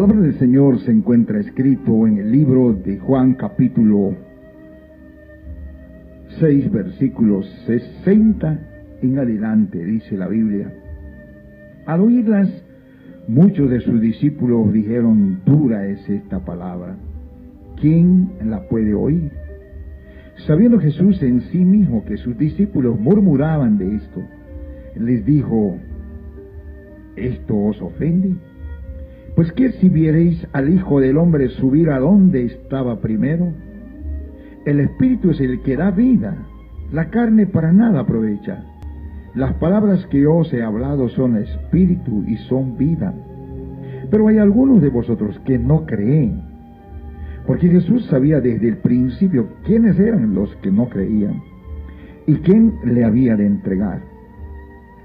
La palabra del Señor se encuentra escrito en el libro de Juan capítulo 6 versículos 60 en adelante. Dice la Biblia: al oírlas, muchos de sus discípulos dijeron: dura es esta palabra, ¿quién la puede oír? Sabiendo Jesús en sí mismo que sus discípulos murmuraban de esto, les dijo: ¿esto os ofende? Pues qué si viereis al Hijo del Hombre subir a donde estaba primero. El Espíritu es el que da vida, la carne para nada aprovecha. Las palabras que yo os he hablado son espíritu y son vida. Pero hay algunos de vosotros que no creen, porque Jesús sabía desde el principio quiénes eran los que no creían y quién le había de entregar.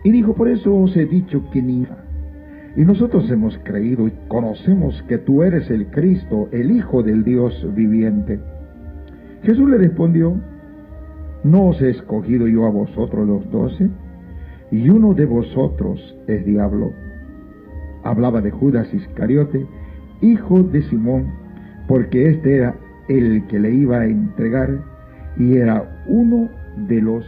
Y dijo: por eso os he dicho que ni... Y nosotros hemos creído y conocemos que tú eres el Cristo, el Hijo del Dios viviente. Jesús le respondió: ¿no os he escogido yo a vosotros los 12? Y uno de vosotros es diablo. Hablaba de Judas Iscariote, hijo de Simón, porque este era el que le iba a entregar y era uno de los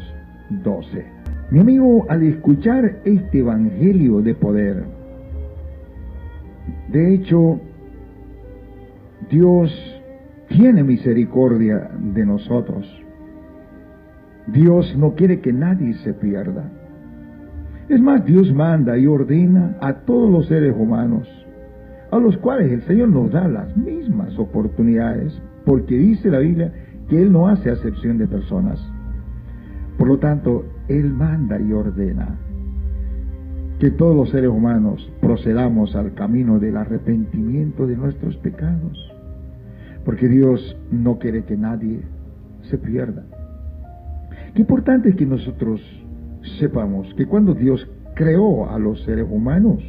12. Mi amigo, al escuchar este evangelio de poder, de hecho, Dios tiene misericordia de nosotros. Dios no quiere que nadie se pierda. Es más, Dios manda y ordena a todos los seres humanos, a los cuales el Señor nos da las mismas oportunidades, porque dice la Biblia que Él no hace acepción de personas. Por lo tanto, Él manda y ordena que todos los seres humanos procedamos al camino del arrepentimiento de nuestros pecados, porque Dios no quiere que nadie se pierda. Qué importante es que nosotros sepamos que cuando Dios creó a los seres humanos,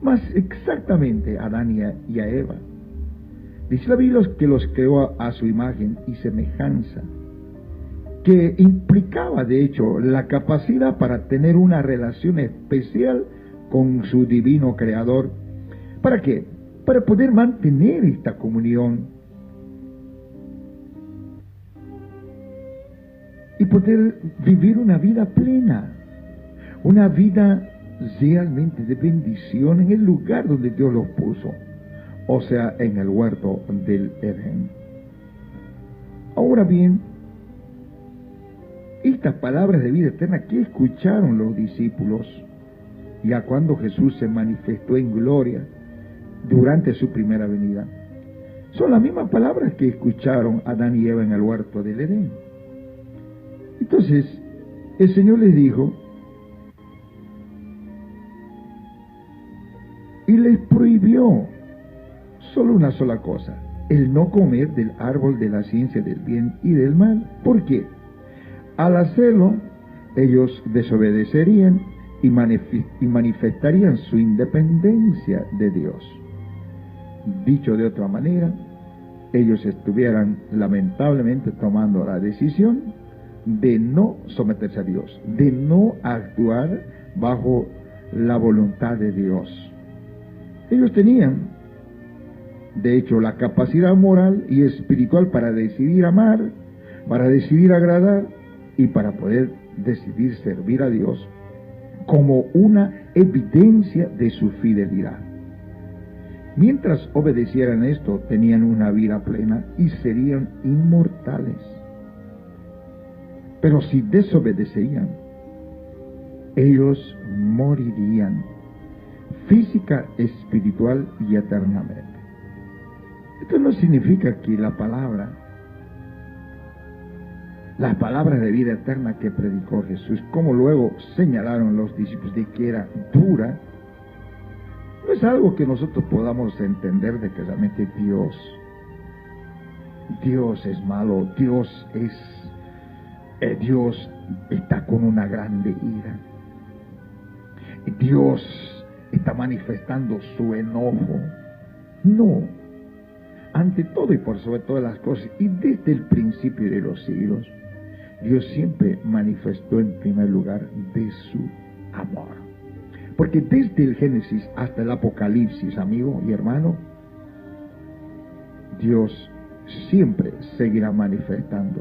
más exactamente a Adán y a Eva, dice la Biblia que los creó a su imagen y semejanza, que implicaba de hecho la capacidad para tener una relación especial con su divino creador. ¿Para qué? Para poder mantener esta comunión y poder vivir una vida plena, una vida realmente de bendición en el lugar donde Dios los puso, o sea, en el huerto del Edén. Ahora bien, estas palabras de vida eterna que escucharon los discípulos ya cuando Jesús se manifestó en gloria durante su primera venida, son las mismas palabras que escucharon Adán y Eva en el huerto del Edén. Entonces, el Señor les dijo y les prohibió solo una sola cosa: el no comer del árbol de la ciencia del bien y del mal. ¿Por qué? Al hacerlo, ellos desobedecerían y manifestarían su independencia de Dios. Dicho de otra manera, ellos estuvieran lamentablemente tomando la decisión de no someterse a Dios, de no actuar bajo la voluntad de Dios. Ellos tenían, de hecho, la capacidad moral y espiritual para decidir amar, para decidir agradar y para poder decidir servir a Dios como una evidencia de su fidelidad. Mientras obedecieran esto, tenían una vida plena y serían inmortales. Pero si desobedecían, ellos morirían física, espiritual y eternamente. Esto no significa que las palabras de vida eterna que predicó Jesús, como luego señalaron los discípulos de que era dura, no es algo que nosotros podamos entender de que realmente Dios es malo, Dios está con una grande ira, Dios está manifestando su enojo. No, ante todo y por sobre todas las cosas, y desde el principio de los siglos, Dios siempre manifestó en primer lugar de su amor. Porque desde el Génesis hasta el Apocalipsis, amigo y hermano, Dios siempre seguirá manifestando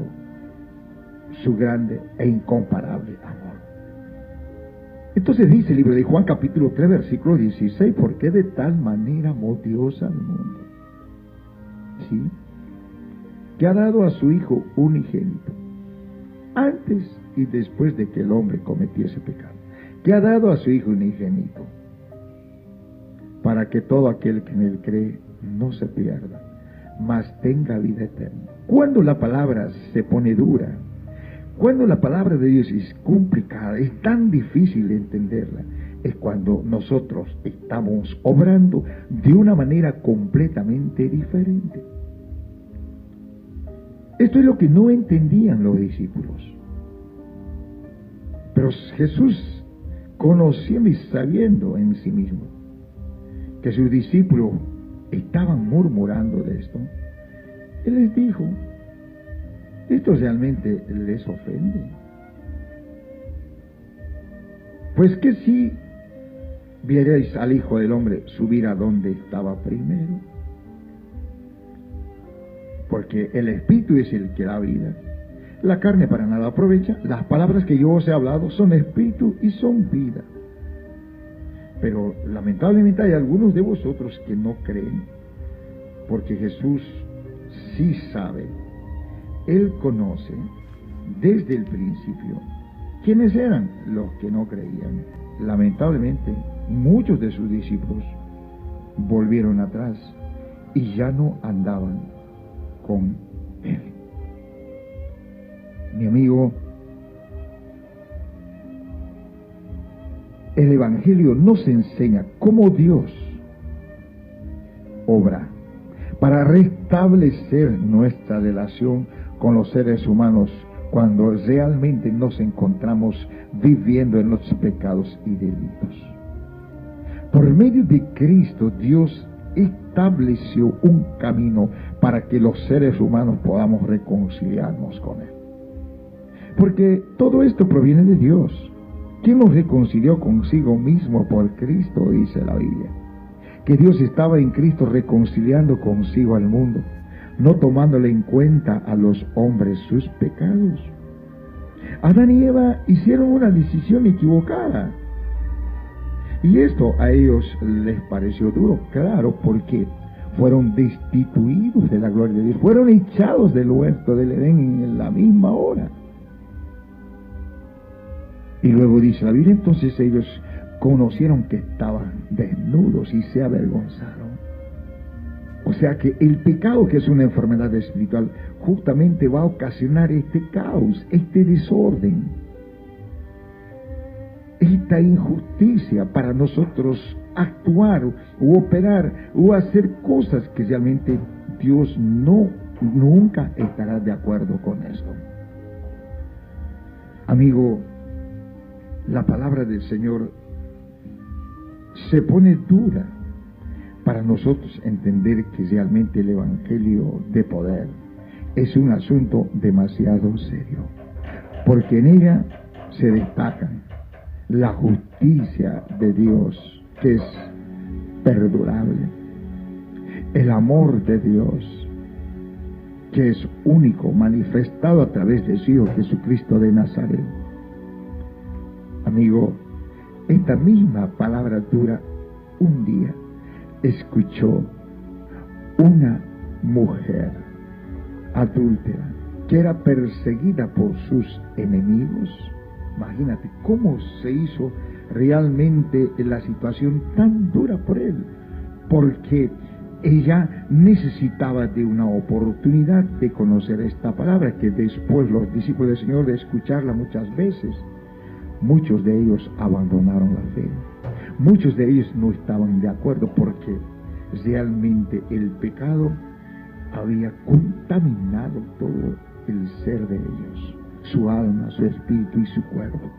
su grande e incomparable amor. Entonces dice el libro de Juan capítulo 3 versículo 16, porque de tal manera amó Dios al mundo, ¿sí?, que ha dado a su Hijo unigénito, antes y después de que el hombre cometiese pecado, que ha dado a su Hijo unigénito, para que todo aquel que en él cree no se pierda, mas tenga vida eterna. Cuando la palabra se pone dura, cuando la palabra de Dios es complicada, es tan difícil de entenderla, es cuando nosotros estamos obrando de una manera completamente diferente. Esto es lo que no entendían los discípulos. Pero Jesús, conociendo y sabiendo en sí mismo que sus discípulos estaban murmurando de esto, Él les dijo: ¿esto realmente les ofende? Pues que si vierais al Hijo del Hombre subir a donde estaba primero, porque el Espíritu es el que da vida, la carne para nada aprovecha. Las palabras que yo os he hablado son espíritu y son vida. Pero lamentablemente hay algunos de vosotros que no creen, porque Jesús sí sabe, Él conoce desde el principio quiénes eran los que no creían. Lamentablemente, muchos de sus discípulos volvieron atrás y ya no andaban con Él. Mi amigo, el Evangelio nos enseña cómo Dios obra para restablecer nuestra relación con los seres humanos cuando realmente nos encontramos viviendo en los pecados y delitos. Por medio de Cristo, Dios estableció un camino para que los seres humanos podamos reconciliarnos con Él. Porque todo esto proviene de Dios, quien nos reconcilió consigo mismo por Cristo, dice la Biblia. Que Dios estaba en Cristo reconciliando consigo al mundo, no tomándole en cuenta a los hombres sus pecados. Adán y Eva hicieron una decisión equivocada. Y esto a ellos les pareció duro, claro, porque fueron destituidos de la gloria de Dios, fueron echados del huerto del Edén en la misma hora. Y luego dice la Biblia, entonces ellos conocieron que estaban desnudos y se avergonzaron. O sea que el pecado, que es una enfermedad espiritual, justamente va a ocasionar este caos, este desorden, esta injusticia para nosotros actuar u operar o hacer cosas que realmente Dios nunca estará de acuerdo con esto. Amigo, la palabra del Señor se pone dura para nosotros entender que realmente el Evangelio de poder es un asunto demasiado serio, porque en ella se destacan la justicia de Dios, que es perdurable, el amor de Dios, que es único, manifestado a través de su Hijo Jesucristo de Nazaret. Amigo, esta misma palabra dura un día escuchó una mujer adúltera que era perseguida por sus enemigos. Imagínate cómo se hizo realmente la situación tan dura por él, porque ella necesitaba de una oportunidad de conocer esta palabra, que después los discípulos del Señor, de escucharla muchas veces, muchos de ellos abandonaron la fe. Muchos de ellos no estaban de acuerdo porque realmente el pecado había contaminado todo el ser de ellos, su alma, su espíritu y su cuerpo,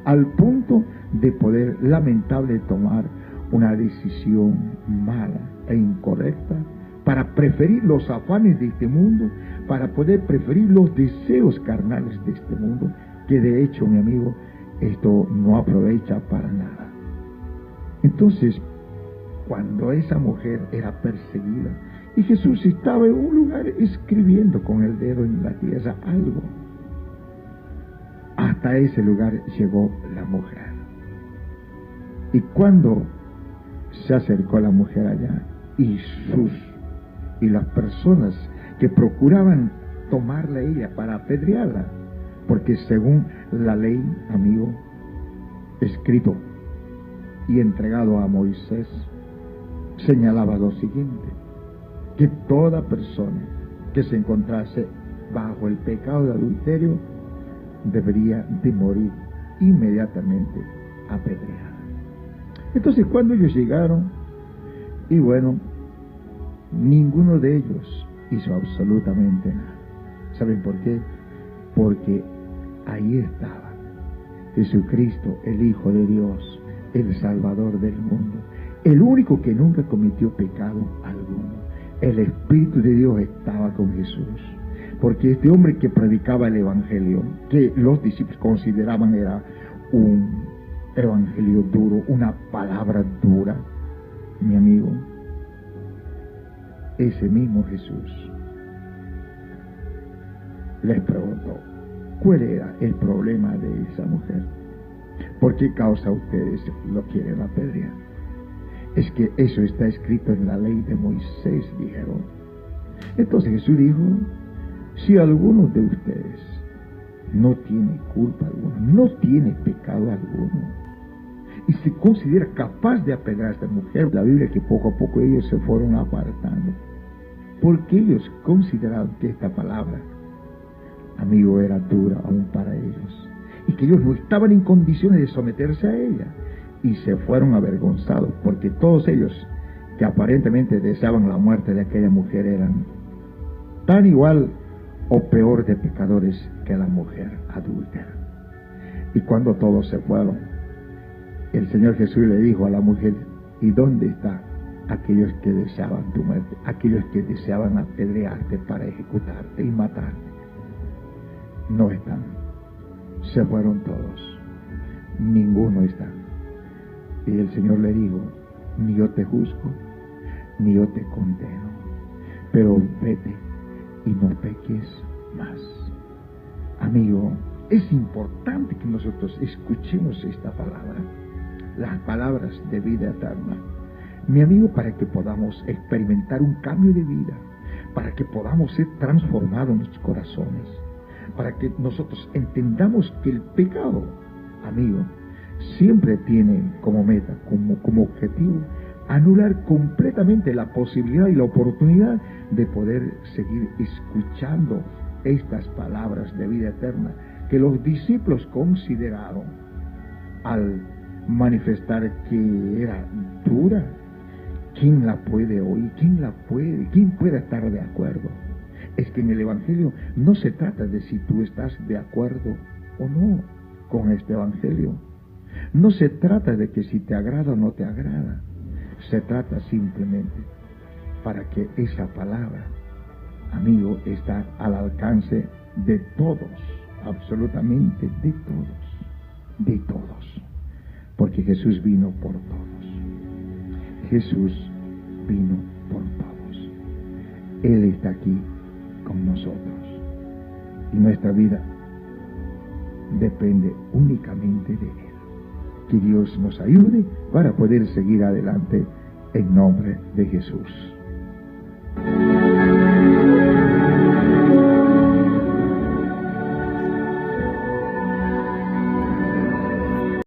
al punto de poder lamentable tomar una decisión mala e incorrecta para preferir los afanes de este mundo, para poder preferir los deseos carnales de este mundo, que de hecho, mi amigo, esto no aprovecha para nada. Entonces, cuando esa mujer era perseguida y Jesús estaba en un lugar escribiendo con el dedo en la tierra algo. Hasta ese lugar llegó la mujer. Y cuando se acercó la mujer allá y las personas que procuraban tomarla a ella para apedrearla, porque según la ley, amigo, escrito y entregado a Moisés, señalaba lo siguiente: que toda persona que se encontrase bajo el pecado de adulterio debería de morir inmediatamente apedreada. Entonces, cuando ellos llegaron, y bueno, ninguno de ellos hizo absolutamente nada. ¿Saben por qué? Porque ahí estaba Jesucristo, el Hijo de Dios, el Salvador del mundo, el único que nunca cometió pecado alguno. El Espíritu de Dios estaba con Jesús, porque este hombre que predicaba el Evangelio, que los discípulos consideraban era un evangelio duro, una palabra dura, mi amigo, ese mismo Jesús les preguntó: ¿cuál era el problema de esa mujer? ¿Por qué causa ustedes lo quieren apedrear? Es que eso está escrito en la ley de Moisés, dijeron. Entonces Jesús dijo: si alguno de ustedes no tiene culpa alguna, no tiene pecado alguno, y se considera capaz de apedrear a esta mujer, la Biblia que poco a poco ellos se fueron apartando, porque ellos consideraban que esta palabra, amigo, era dura aún para ellos, y que ellos no estaban en condiciones de someterse a ella, y se fueron avergonzados, porque todos ellos que aparentemente deseaban la muerte de aquella mujer eran tan igual o peor de pecadores que la mujer adúltera. Y cuando todos se fueron, el Señor Jesús le dijo a la mujer: ¿y dónde están aquellos que deseaban tu muerte? Aquellos que deseaban apedrearte para ejecutarte y matarte. No están. Se fueron todos. Ninguno está. Y el Señor le dijo: ni yo te juzgo, ni yo te condeno, pero vete y no peques más. Amigo, es importante que nosotros escuchemos esta palabra, las palabras de vida eterna, mi amigo, para que podamos experimentar un cambio de vida, para que podamos ser transformados en nuestros corazones, para que nosotros entendamos que el pecado, amigo, siempre tiene como meta, como objetivo, anular completamente la posibilidad y la oportunidad de poder seguir escuchando estas palabras de vida eterna que los discípulos consideraron al manifestar que era dura. ¿Quién la puede oír? ¿Quién puede estar de acuerdo? Es que en el Evangelio no se trata de si tú estás de acuerdo o no con este Evangelio. No se trata de que si te agrada o no te agrada. Se trata simplemente para que esa palabra, amigo, está al alcance de todos, absolutamente de todos. Porque Jesús vino por todos. Jesús vino por todos. Él está aquí con nosotros. Y nuestra vida depende únicamente de Él. Que Dios nos ayude para poder seguir adelante en nombre de Jesús.